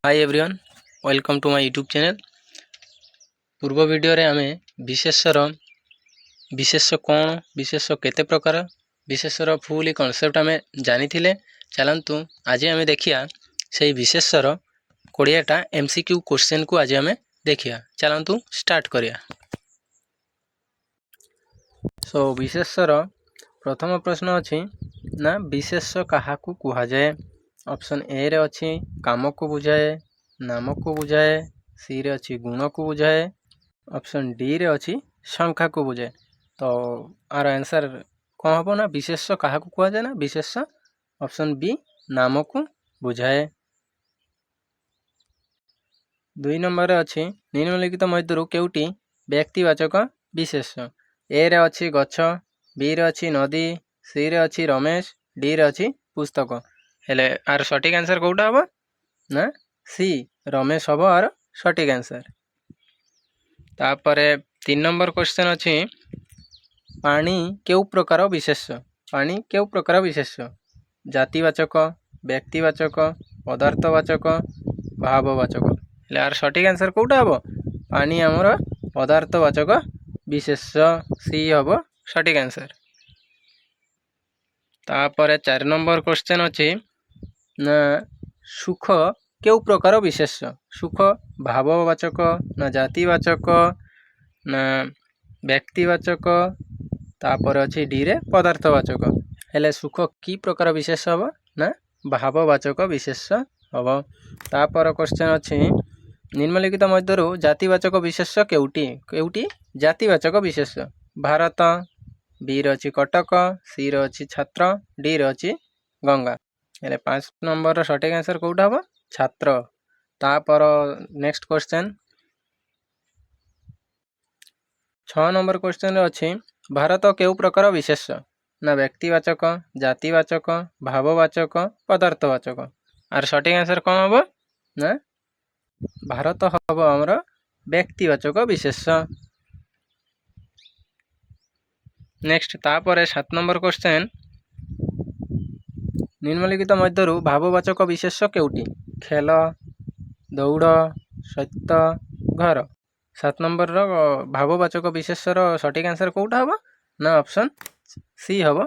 Hi everyone welcome to my YouTube channel. पूर्व video रे आमे विशेषर विशेष कौन विशेष केते प्रकार विशेषर फुल कॉन्सेप्ट आमे जानी थिले। चलंतु आज आमे देखिया से विशेषर 20टा एमसीक्यू क्वेश्चन को आज आमे देखिया। चलंतु स्टार्ट करिया। सो विशेषर प्रथम प्रश्न अछि ना विशेष काहाकू कुहा जाए। ऑप्शन ए रे अछि काम को बुझाए, नाम को बुझाए, सी रे अछि गुण को बुझाए, ऑप्शन डी रे अछि संख्या को बुझाए। तो आर आंसर कौन हम ना विशेष क्या कुआ जाए ना विशेष ऑप्शन बी नाम को बुझाए। 2 नंबर अच्छी निम्नलिखित मध्यरु केउटी व्यक्तिवाचक विशेष। ए रे अच्छी गछ, बी रे अच्छी नदी, सी रे अच्छी रमेश, डी रे अच्छी पुस्तक। हेले आर सटीक आंसर कोटा हम ना सी रमेश हम आर सटीक आंसर। तापरे 3 नंबर क्वेश्चन अच्छी पानी केउ प्रकार विशेष। पानी केउ प्रकार विशेष जातिवाचक, व्यक्तिवाचक, पदार्थवाचक, भाववाचक। हेले आर सटीक आंसर कोटा हम पानी हमर पदार्थवाचक विशेष सी हम सटीक आंसर। तापरे 4 नंबर क्वेश्चन अच्छी ना सुख केउ प्रकार विशेष। सुख भाववाचक ना जातिवाचक ना व्यक्तिवाचक, तापर अच्छी डी रे पदार्थवाचक। हेले सुख की प्रकार विशेष हम ना भाववाचक विशेष हम। तापर क्वेश्चन अच्छी निम्नलिखित मध्यरु जातिवाचक विशेष केउटी केउटी जातिवाचक विशेष। भारत, बी रे अच्छी कटक, सी रे अच्छी छात्र, डी रे अच्छी गंगा। हेले 5 नंबर सटीक आंसर कोटा हम छात्र। तापर नेक्स्ट क्वेश्चन 6 नंबर क्वेश्चन अच्छी भारत केउ प्रकार विशेष ना व्यक्तिवाचक, जातिवाचक, भाववाचक, पदार्थवाचक। आर सटीक आंसर कौन हम ना भारत हम हमर व्यक्तिवाचक विशेष। नेक्स्ट तापर 7 नंबर क्वेश्चन निम्नलिखित मध्यरु भाववाचक विशेष केउटी खेल, दौड़, सत्य, घर। 7 नंबर रो भाववाचक विशेष रो सटीक आंसर कोटा हम ना ऑप्शन सी हम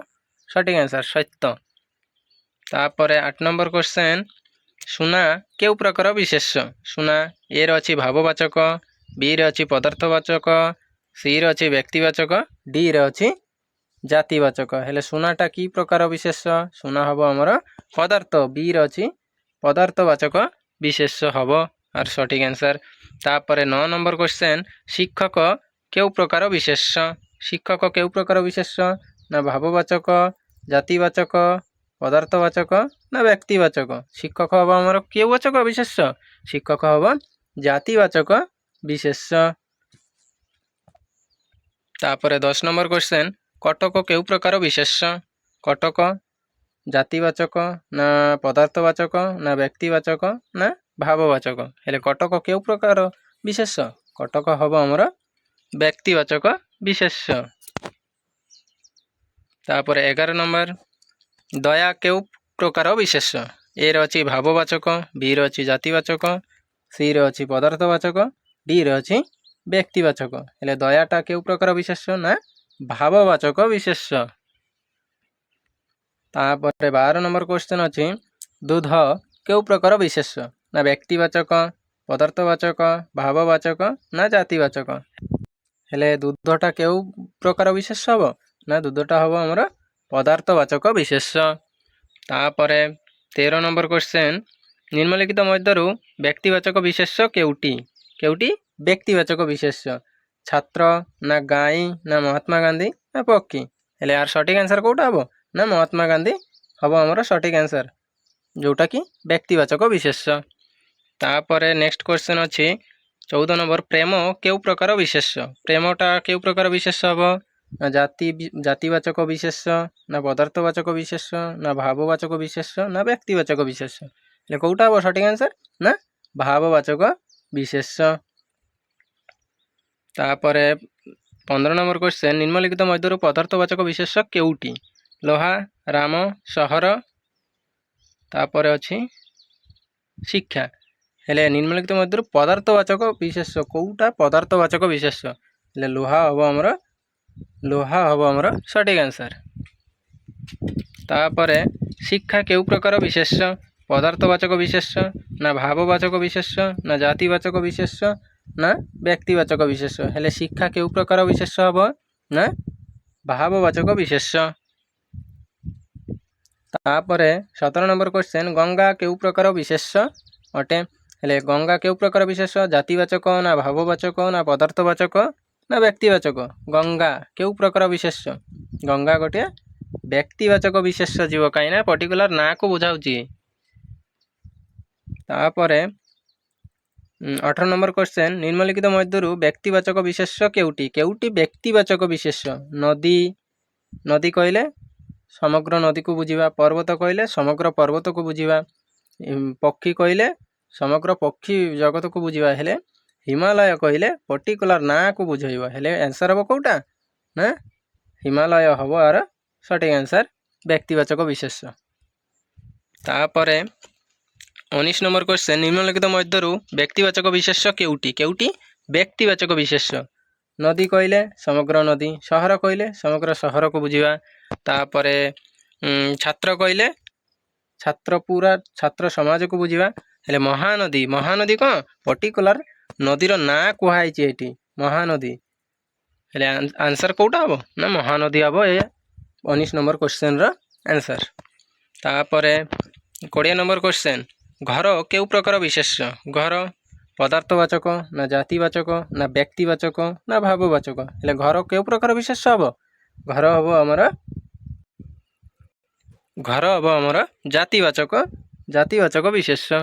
सटीक आंसर सत्य। तापर 8 नंबर क्वेश्चन सुना केउ प्रकार विशेष। सुना ए रो अछि भाववाचक, बी रे अछि पदार्थवाचक, सी रे अछि व्यक्तिवाचक, डी रे अछि जातिवाचक। हेले सुनाटा की प्रकार विशेष सुना हबो हमर पदार्थ, बी रे अछि पदार्थवाचक विशेष हबो आर सटीक आंसर। तापर 9 नंबर क्वेश्चन शिक्षक केउ प्रकार विशेष। शिक्षक केउ प्रकार विशेष ना भाववाचक, जातिवाचक, पदार्थवाचक ना व्यक्तिवाचक। शिक्षक हबो हमर केउ वाचक विशेष शिक्षक हबो जातिवाचक विशेष। तापर 10 नंबर क्वेश्चन कटक केउ प्रकार विशेष। कटक जातिवाचक ना पदार्थवाचक ना व्यक्तिवाचक ना भाववाचक। हेले कटक केउ प्रकार विशेष कटक हबो हमर व्यक्तिवाचक विशेष। तापर 11 नंबर दया केउ प्रकार विशेष। ए रे अछि भाववाचक, बी रे अछि जातिवाचक, सी रे अछि पदार्थवाचक, डी रे अछि व्यक्तिवाचक। हेले दयाटा केउ प्रकार विशेष ना भाववाचक विशेष। तापर 12 नंबर क्वेश्चन अछि दूध केउ प्रकार विशेष ना व्यक्तिवाचक, पदार्थवाचक, भाववाचक ना जातिवाचक। हेले दूधटा केउ प्रकार विशेष हबो ना दूधटा हबो हमर पदार्थवाचक विशेष। तापर 13 नंबर क्वेश्चन निम्नलिखित मध्यरु व्यक्तिवाचक विशेष केउटी केउटी व्यक्तिवाचक विशेष। छात्र ना गाई ना महात्मा गांधी ना पक्षी। हेले आर सटीक आंसर कोटा हबो ना महात्मा गांधी हबो हमर सटीक आंसर जोटा कि व्यक्तिवाचक विशेष। तापर नेक्स्ट क्वेश्चन अछि 14 नंबर प्रेम केउ प्रकार विशेष। प्रेमटा केउ प्रकार विशेष हबो ना जातिवाचक विशेष ना पदार्थवाचक विशेष ना भाववाचक विशेष ना व्यक्तिवाचक विशेष। हेले कोटा हबो सटीक आंसर ना भाववाचक विशेष। तापर 15 नंबर क्वेश्चन निम्नलिखित मध्यरु पदार्थवाचक विशेष केउटी लोहा, राम, सहर, तापर अछि शिक्षा। ହେଲେ ନିମ୍ନଲିଖିତ ମଧ୍ୟରୁ ପଦାର୍ଥବାଚକ ବିଶେଷ୍ୟ କେଉଁଟା ପଦାର୍ଥବାଚକ ବିଶେଷ୍ୟ? ହେଲେ ଲୁହା ହେବ ଆମର ସଠିକ୍ ଆନ୍ସର୍। ତାପରେ ଶିକ୍ଷା କେଉଁ ପ୍ରକାର ବିଶେଷ୍ୟ? ପଦାର୍ଥବାଚକ ବିଶେଷ୍ୟ ନା ଭାବବାଚକ ବିଶେଷ୍ୟ ନା ଜାତିବାଚକ ବିଶେଷ୍ୟ ନା ବ୍ୟକ୍ତିବାଚକ ବିଶେଷ୍ୟ? ହେଲେ ଶିକ୍ଷା କେଉଁ ପ୍ରକାର ବିଶେଷ୍ୟ ହେବ? ନା ଭାବବାଚକ ବିଶେଷ୍ୟ। ତାପରେ 17 ନମ୍ବର କ୍ୱେଶ୍ଚନ୍, ଗଙ୍ଗା କେଉଁ ପ୍ରକାର ବିଶେଷ୍ୟ ଅଟେ? ହେଲେ ଗଙ୍ଗା କେଉଁ ପ୍ରକାର ବିଶେଷ୍ୟ? ଜାତିବାଚକ ନା ଭାବବାଚକ ନା ପଦାର୍ଥବାଚକ ନା ବ୍ୟକ୍ତିବାଚକ? ଗଙ୍ଗା କେଉଁ ପ୍ରକାର ବିଶେଷ୍ୟ? ଗଙ୍ଗା ଗୋଟିଏ ବ୍ୟକ୍ତିବାଚକ ବିଶେଷ୍ୟ ଯିବ, କାହିଁକିନା ପର୍ଟିକୁଲାର ନାଁକୁ ବୁଝାଉଛି। ତାପରେ 18 ନମ୍ବର କ୍ୱେଶ୍ଚନ୍, ନିମ୍ନଲିଖିତ ମଧ୍ୟରୁ ବ୍ୟକ୍ତିବାଚକ ବିଶେଷ୍ୟ କେଉଁଟି? କେଉଁଟି ବ୍ୟକ୍ତିବାଚକ ବିଶେଷ୍ୟ? ନଦୀ କହିଲେ ସମଗ୍ର ନଦୀକୁ ବୁଝିବା, ପର୍ବତ କହିଲେ ସମଗ୍ର ପର୍ବତକୁ ବୁଝିବା, ପକ୍ଷୀ କହିଲେ ସମଗ୍ର ପକ୍ଷୀ ଜଗତକୁ ବୁଝିବା, ହେଲେ ହିମାଳୟ କହିଲେ ପର୍ଟିକୁଲାର ନାଁକୁ ବୁଝାଇବ। ହେଲେ ଆନ୍ସର୍ ହେବ କେଉଁଟା? ନା ହିମାଳୟ ହେବ ଆର ସଠିକ୍ ଆନ୍ସର୍, ବ୍ୟକ୍ତିବାଚକ ବିଶେଷ୍ୟ। ତାପରେ 19 ନମ୍ବର କ୍ୱେଶ୍ଚନ୍, ନିମ୍ନଲିଖିତ ମଧ୍ୟରୁ ବ୍ୟକ୍ତିବାଚକ ବିଶେଷ୍ୟ କେଉଁଟି? କେଉଁଟି ବ୍ୟକ୍ତିବାଚକ ବିଶେଷ୍ୟ? ନଦୀ କହିଲେ ସମଗ୍ର ନଦୀ, ସହର କହିଲେ ସମଗ୍ର ସହରକୁ ବୁଝିବା, ତାପରେ ଛାତ୍ର କହିଲେ ଛାତ୍ର ସମାଜକୁ ବୁଝିବା। ହେଲେ ମହାନଦୀ କ'ଣ ପର୍ଟିକୁଲାର ନଦୀର ନାଁ କୁହାଯାଇଛି ଏଠି, ମହାନଦୀ। ହେଲେ ଆନ୍ସର୍ କେଉଁଟା ହେବ? ନା ମହାନଦୀ ହେବ ଏ 19 ନମ୍ବର କ୍ୱେଶ୍ଚନ୍ର ଆନ୍ସର୍। ତାପରେ 20 ନମ୍ବର କ୍ୱେଶ୍ଚନ୍, ଘର କେଉଁ ପ୍ରକାର ବିଶେଷ୍ୟ? ଘର ପଦାର୍ଥବାଚକ ନା ଜାତିବାଚକ ନା ବ୍ୟକ୍ତିବାଚକ ନା ଭାବବାଚକ? ହେଲେ ଘର କେଉଁ ପ୍ରକାର ବିଶେଷ୍ୟ ହେବ? ଘର ହେବ ଆମର ଜାତିବାଚକ ବିଶେଷ୍ୟ।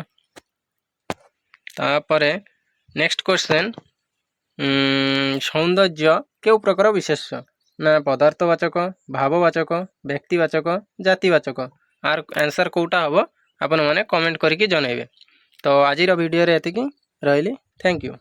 ତାପରେ ନେକ୍ସଟ କ୍ୱେଶ୍ଚନ୍, ସୌନ୍ଦର୍ଯ୍ୟ କେଉଁ ପ୍ରକାର ବିଶେଷ୍ୟ? ନା ପଦାର୍ଥବାଚକ, ଭାବବାଚକ, ବ୍ୟକ୍ତିବାଚକ, ଜାତିବାଚକ? ଆର ଆନ୍ସର୍ କେଉଁଟା ହେବ ଆପଣମାନେ କମେଣ୍ଟ କରିକି ଜଣାଇବେ। ତ ଆଜିର ଭିଡ଼ିଓରେ ଏତିକି, ରହିଲି, ଥ୍ୟାଙ୍କ ୟୁ।